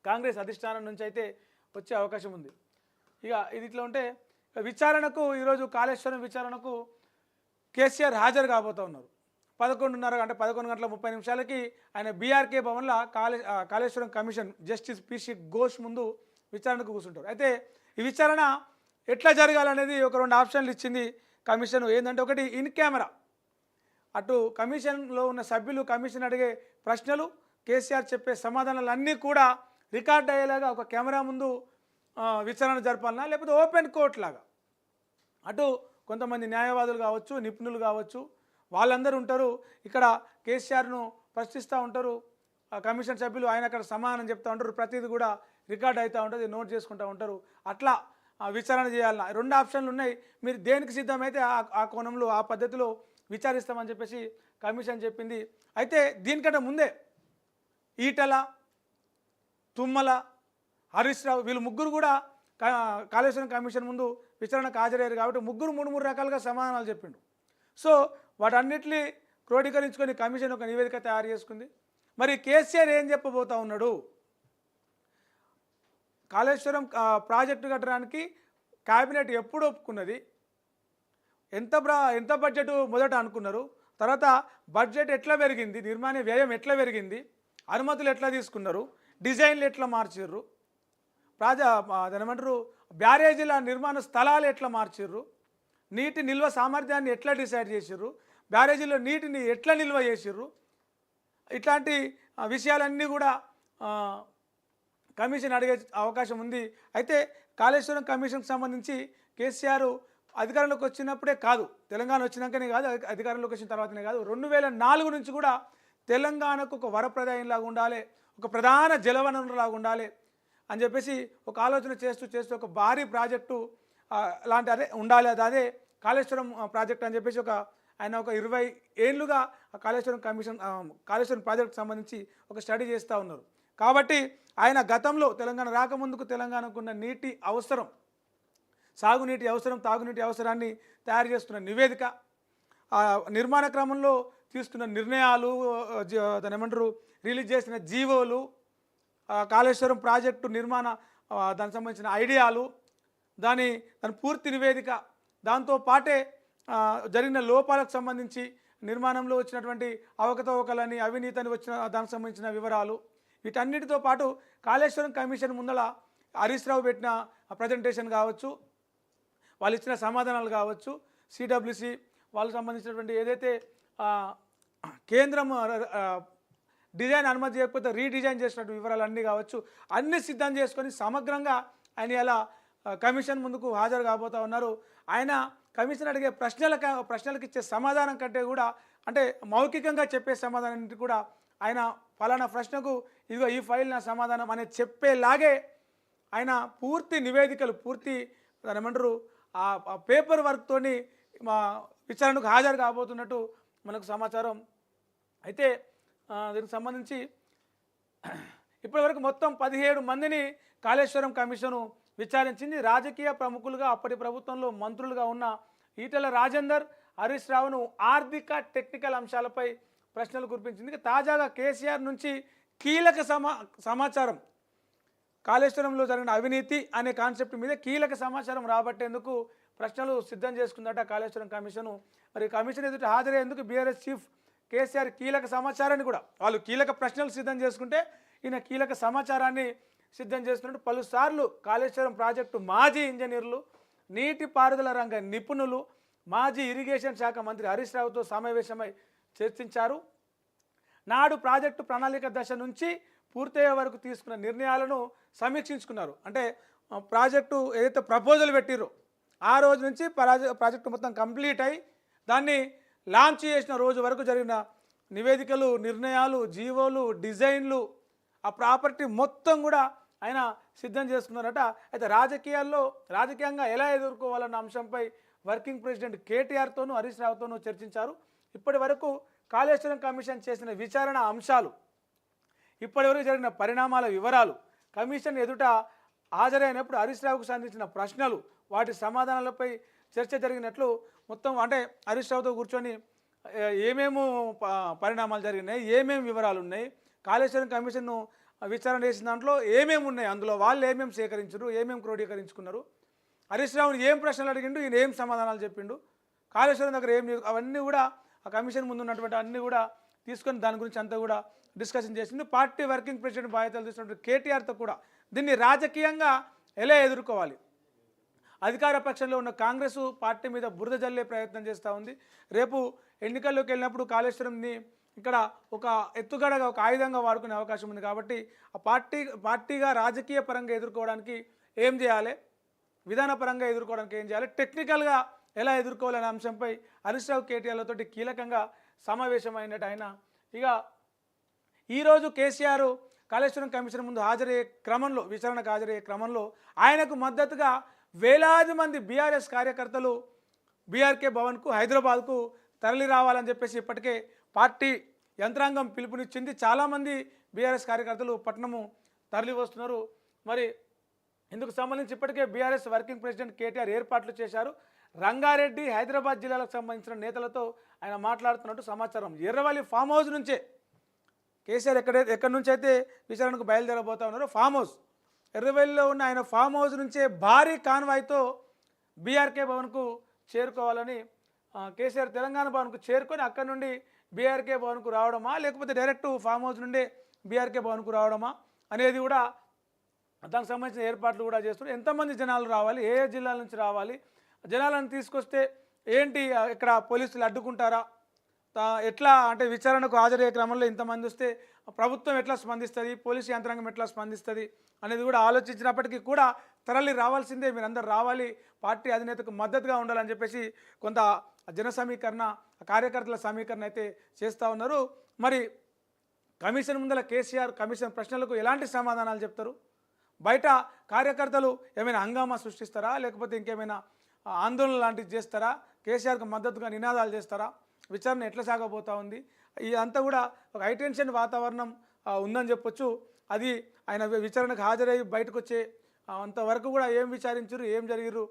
కాంగ్రెస్ అధిష్టానం నుంచి అయితే వచ్చే అవకాశం ఉంది. ఇక ఇది ఇట్లా ఉంటే విచారణకు ఈరోజు కాళేశ్వరం విచారణకు కేసీఆర్ హాజరు కాబోతూ ఉన్నారు. 11:30 అంటే 11:30 ఆయన బీఆర్కే భవన్లో Kaleshwaram commission justice PC Ghosh ముందు విచారణకు కూర్చుంటారు. అయితే ఈ విచారణ ఎట్లా జరగాలనేది ఒక 2 ఆప్షన్లు ఇచ్చింది కమిషన్. ఏంటంటే ఒకటి ఇన్ కెమెరా, అటు కమిషన్లో ఉన్న సభ్యులు కమిషన్ అడిగే ప్రశ్నలు కేసీఆర్ చెప్పే సమాధానాలు అన్నీ కూడా రికార్డ్ అయ్యేలాగా ఒక కెమెరా ముందు విచారణ జరపాలన్నా, లేకపోతే ఓపెన్ కోర్ట్ లాగా అటు కొంతమంది న్యాయవాదులు కావచ్చు, నిపుణులు కావచ్చు, వాళ్ళందరూ ఉంటారు. ఇక్కడ కేసీఆర్ను ప్రశ్నిస్తూ ఉంటారు కమిషన్ సభ్యులు, ఆయన అక్కడ సమాధానం చెప్తూ ఉంటారు. ప్రతిదీ కూడా రికార్డ్ అవుతూ ఉంటుంది, నోట్ చేసుకుంటూ ఉంటారు. అట్లా విచారణ చేయాలన్న 2 ఆప్షన్లు ఉన్నాయి. మీరు దేనికి సిద్ధమైతే ఆ కోణంలో ఆ పద్ధతిలో విచారిస్తామని చెప్పేసి కమిషన్ చెప్పింది. అయితే దీనికంటే ముందే ఈటల, తుమ్మల, హరీష్ రావు వీళ్ళు ముగ్గురు కూడా కాళేశ్వరం కమిషన్ ముందు విచారణకు హాజరయ్యారు. కాబట్టి ముగ్గురు 3 రకాలుగా సమాధానాలు చెప్పిండు. సో వాటన్నిటిని క్రోడీకరించుకొని కమిషన్ ఒక నివేదిక తయారు చేసుకుంది. మరి కేసీఆర్ ఏం చెప్పబోతా ఉన్నాడు? కాళేశ్వరం ప్రాజెక్టు కట్టడానికి క్యాబినెట్ ఎప్పుడు ఒప్పుకున్నది? ఎంత బడ్జెట్ మొదట అనుకున్నారు, తర్వాత బడ్జెట్ ఎట్లా పెరిగింది, నిర్మాణ వ్యయం ఎట్లా పెరిగింది, అనుమతులు ఎట్లా తీసుకున్నారు, డిజైన్లు ఎట్లా మార్చిర్రు, ఏమంటారు బ్యారేజీల నిర్మాణ స్థలాలు ఎట్లా మార్చిర్రు, నీటి నిల్వ సామర్థ్యాన్ని ఎట్లా డిసైడ్ చేసిర్రు, బ్యారేజీలో నీటిని ఎట్లా నిల్వ చేసిర్రు, ఇట్లాంటి విషయాలన్నీ కూడా కమిషన్ అడిగే అవకాశం ఉంది. అయితే కాళేశ్వరం కమిషన్కి సంబంధించి కేసీఆర్ అధికారంలోకి వచ్చినప్పుడే కాదు, తెలంగాణ వచ్చినాకనే కాదు, అధికారంలోకి వచ్చిన తర్వాతనే కాదు, 2004 నుంచి కూడా తెలంగాణకు ఒక వరప్రదాయంలాగా ఉండాలి, ఒక ప్రధాన జలవనరులాగా ఉండాలి అని చెప్పేసి ఒక ఆలోచన చేస్తూ ఒక భారీ ప్రాజెక్టు లాంటి అదే ఉండాలి, అదే కాళేశ్వరం ప్రాజెక్ట్ అని చెప్పేసి ఆయన ఒక 20 ఏళ్ళుగా కాళేశ్వరం కాళేశ్వరం ప్రాజెక్టుకు సంబంధించి ఒక స్టడీ చేస్తూ ఉన్నారు. కాబట్టి ఆయన గతంలో తెలంగాణ రాకముందుకు తెలంగాణకు ఉన్న నీటి అవసరం, సాగునీటి అవసరం, తాగునీటి అవసరాన్ని తయారు చేస్తున్న నివేదిక, నిర్మాణ క్రమంలో తీసుకున్న నిర్ణయాలు, దాని ఏమంటారు రిలీజ్ చేసిన జీవోలు, కాళేశ్వరం ప్రాజెక్టు నిర్మాణ దానికి సంబంధించిన ఐడియాలు, దాని పూర్తి నివేదిక, దాంతో పాటే జరిగిన లోపాలకు సంబంధించి నిర్మాణంలో వచ్చినటువంటి అవకతవకలని, అవినీతిని వచ్చిన దానికి సంబంధించిన వివరాలు, వీటన్నిటితో పాటు కాళేశ్వరం కమిషన్ ముందల హరీష్ రావు పెట్టిన ప్రజెంటేషన్ కావచ్చు, వాళ్ళు ఇచ్చిన సమాధానాలు కావచ్చు, సిడబ్ల్యూసి వాళ్ళకి సంబంధించినటువంటి ఏదైతే కేంద్రం డిజైన్ అనుమతి చేయకపోతే రీడిజైన్ చేసినటువంటి వివరాలు అన్నీ కావచ్చు, అన్నీ సిద్ధం చేసుకొని సమగ్రంగా ఆయన ఇలా కమిషన్ ముందుకు హాజరు కాబోతూ ఉన్నారు. ఆయన కమిషన్ అడిగే ప్రశ్నలకు ఇచ్చే సమాధానం కంటే కూడా, అంటే మౌఖికంగా చెప్పే సమాధానం కూడా ఆయన ఫలానా ప్రశ్నకు ఇదిగో ఈ ఫైల్ నా సమాధానం అనేది చెప్పేలాగే ఆయన పూర్తి నివేదికలు, పూర్తి దాని ఏమంటారు ఆ పేపర్ వర్క్తోని మా విచారణకు హాజరు కాబోతున్నట్టు మనకు సమాచారం. అయితే దీనికి సంబంధించి ఇప్పటివరకు మొత్తం 17 మందిని కాళేశ్వరం కమిషను విచారించింది. రాజకీయ ప్రముఖులుగా అప్పటి ప్రభుత్వంలో మంత్రులుగా ఉన్న ఈటెల రాజేందర్, హరీష్ రావును ఆర్థిక టెక్నికల్ అంశాలపై ప్రశ్నలు కురిపించింది. తాజాగా కేసీఆర్ నుంచి కీలక సమాచారం, కాళేశ్వరంలో జరిగిన అవినీతి అనే కాన్సెప్ట్ మీద కీలక సమాచారం రాబట్టేందుకు ప్రశ్నలు సిద్ధం చేసుకుందట కాళేశ్వరం కమిషను. మరి కమిషన్ ఎదుట హాజరయ్యేందుకు బీఆర్ఎస్ చీఫ్ కేసీఆర్ కీలక సమాచారాన్ని కూడా, వాళ్ళు కీలక ప్రశ్నలు సిద్ధం చేసుకుంటే ఈయన కీలక సమాచారాన్ని సిద్ధం చేస్తున్నట్టు పలుసార్లు కాళేశ్వరం ప్రాజెక్టు మాజీ ఇంజనీర్లు, నీటిపారుదల రంగ నిపుణులు, మాజీ ఇరిగేషన్ శాఖ మంత్రి హరీష్ రావుతో సమావేశమై చర్చించారు. నాడు ప్రాజెక్టు ప్రణాళిక దశ నుంచి పూర్తయ్యే వరకు తీసుకున్న నిర్ణయాలను సమీక్షించుకున్నారు. అంటే ప్రాజెక్టు ఏదైతే ప్రపోజల్ పెట్టిరో ఆ రోజు నుంచి ప్రాజెక్టు మొత్తం కంప్లీట్ అయి దాన్ని లాంచ్ చేసిన రోజు వరకు జరిగిన నివేదికలు, నిర్ణయాలు, జీవోలు, డిజైన్లు, ఆ ప్రాపర్టీ మొత్తం కూడా ఆయన సిద్ధం చేసుకున్నారట. అయితే రాజకీయంగా ఎలా ఎదుర్కోవాలన్న అంశంపై వర్కింగ్ ప్రెసిడెంట్ కేటీఆర్తోనూ హరీష్ రావుతోనూ చర్చించారు. ఇప్పటి వరకు కాళేశ్వరం కమిషన్ చేసిన విచారణ అంశాలు, ఇప్పటివరకు జరిగిన పరిణామాల వివరాలు, కమిషన్ ఎదుట హాజరైనప్పుడు హరీష్ రావుకు సంబంధించిన ప్రశ్నలు, వాటి సమాధానాలపై చర్చ జరిగినట్లు మొత్తం, అంటే హరీష్ రావుతో కూర్చొని ఏమేమో పరిణామాలు జరిగినాయి, ఏమేమి వివరాలు ఉన్నాయి, కాళేశ్వరం కమిషన్ను విచారణ చేసిన దాంట్లో ఏమేమి ఉన్నాయి, అందులో వాళ్ళు ఏమేమి సేకరించారు, ఏమేమి క్రోడీకరించుకున్నారు, హరీష్ రావుని ఏం ప్రశ్నలు అడిగిండు, ఈయన ఏం సమాధానాలు చెప్పిండు, కాళేశ్వరం దగ్గర ఏం అవన్నీ కూడా ఆ కమిషన్ ముందు ఉన్నటువంటి అన్నీ కూడా తీసుకొని దాని గురించి అంతా కూడా డిస్కషన్ చేసింది. పార్టీ వర్కింగ్ ప్రెసిడెంట్ బాధ్యతలు తీసుకున్నటువంటి కేటీఆర్తో కూడా దీన్ని రాజకీయంగా ఎలా ఎదుర్కోవాలి, అధికార పక్షంలో ఉన్న కాంగ్రెస్ పార్టీ మీద బురద జల్లే ప్రయత్నం చేస్తూ ఉంది. రేపు ఎన్నికల్లోకి వెళ్ళినప్పుడు కాళేశ్వరంని ఇక్కడ ఒక ఎత్తుగడగా ఒక ఆయుధంగా వాడుకునే అవకాశం ఉంది. కాబట్టి ఆ పార్టీగా రాజకీయ పరంగా ఎదుర్కోవడానికి ఏం చేయాలి, విధానపరంగా ఎదుర్కోవడానికి ఏం చేయాలి, టెక్నికల్గా ఎలా ఎదుర్కోవాలనే అంశంపై హరీష్ రావు కేటీఆర్లతో కీలకంగా సమావేశమైనట్టు ఆయన. ఇక ఈరోజు కేసీఆర్ కాళేశ్వరం కమిషన్ ముందు హాజరయ్యే క్రమంలో, విచారణకు హాజరయ్యే క్రమంలో ఆయనకు మద్దతుగా వేలాది మంది బీఆర్ఎస్ కార్యకర్తలు బీఆర్కే భవన్కు హైదరాబాద్కు తరలి రావాలని చెప్పేసి ఇప్పటికే పార్టీ యంత్రాంగం పిలుపునిచ్చింది. చాలామంది బీఆర్ఎస్ కార్యకర్తలు పట్టణము తరలి వస్తున్నారు. మరి ఇందుకు సంబంధించి ఇప్పటికే బీఆర్ఎస్ వర్కింగ్ ప్రెసిడెంట్ కేటీఆర్ ఏర్పాట్లు చేశారు. రంగారెడ్డి, హైదరాబాద్ జిల్లాలకు సంబంధించిన నేతలతో ఆయన మాట్లాడుతున్నట్టు సమాచారం. ఎర్రవల్లి ఫామ్ హౌస్ నుంచే కేసీఆర్ ఎక్కడి నుంచి అయితే విచారణకు బయలుదేరబోతా ఉన్నారో ఫామ్ హౌస్, ఎర్రవల్లిలో ఉన్న ఆయన ఫామ్ హౌస్ నుంచే భారీ కాన్వాయ్తో బీఆర్కే భవన్కు చేరుకోవాలని కేసీఆర్ తెలంగాణ భవన్కు చేరుకొని అక్కడి నుండి బీఆర్కే భవన్కు రావడమా, లేకపోతే డైరెక్ట్ ఫామ్ హౌస్ నుండే బీఆర్కే భవన్కు రావడమా అనేది కూడా దానికి సంబంధించిన ఏర్పాట్లు కూడా చేస్తున్నారు. ఎంతమంది జనాలు రావాలి, ఏ జిల్లాల నుంచి రావాలి, జనాలను తీసుకొస్తే ఏంటి, ఇక్కడ పోలీసులు అడ్డుకుంటారా, ఎట్లా అంటే విచారణకు హాజరయ్యే క్రమంలో ఇంతమంది వస్తే ప్రభుత్వం ఎట్లా స్పందిస్తుంది, పోలీసు యంత్రాంగం ఎట్లా స్పందిస్తుంది అనేది కూడా ఆలోచించినప్పటికీ కూడా తరలి రావాల్సిందే, మీరందరూ రావాలి, పార్టీ అధినేతకు మద్దతుగా ఉండాలని చెప్పేసి కొంత జన సమీకరణ, కార్యకర్తల సమీకరణ అయితే చేస్తూ ఉన్నారు. మరి కమిషన్ ముందల కేసీఆర్ కమిషన్ ప్రశ్నలకు ఎలాంటి సమాధానాలు చెప్తారు, బయట కార్యకర్తలు ఏమైనా హంగామా సృష్టిస్తారా, లేకపోతే ఇంకేమైనా ఆందోళన లాంటివి చేస్తారా, కేసీఆర్కి మద్దతుగా నినాదాలు చేస్తారా, విచారణ ఎట్లా సాగబోతూ ఉంది, ఇదంతా కూడా ఒక హైటెన్షన్ వాతావరణం ఉందని చెప్పొచ్చు. అది ఆయన విచారణకు హాజరయ్యి బయటకు వచ్చే అంతవరకు కూడా ఏం విచారించారు, ఏం జరిగిరు,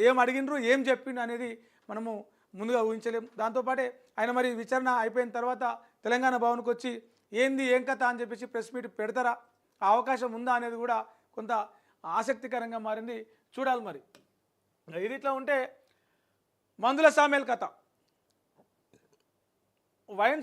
ఏం అడిగినరు, ఏం చెప్పిండు అనేది మనము ముందుగా ఊహించలేం. దాంతోపాటే ఆయన మరి విచారణ అయిపోయిన తర్వాత తెలంగాణ భవన్కి వచ్చి ఏంది ఏం కథ అని చెప్పేసి ప్రెస్ మీట్ పెడతారా, ఆ అవకాశం ఉందా అనేది కూడా కొంత ఆసక్తికరంగా మారింది. చూడాలి మరి. ఇది ఇట్లా ఉంటే మందుల సామేల్ కథ, వైన్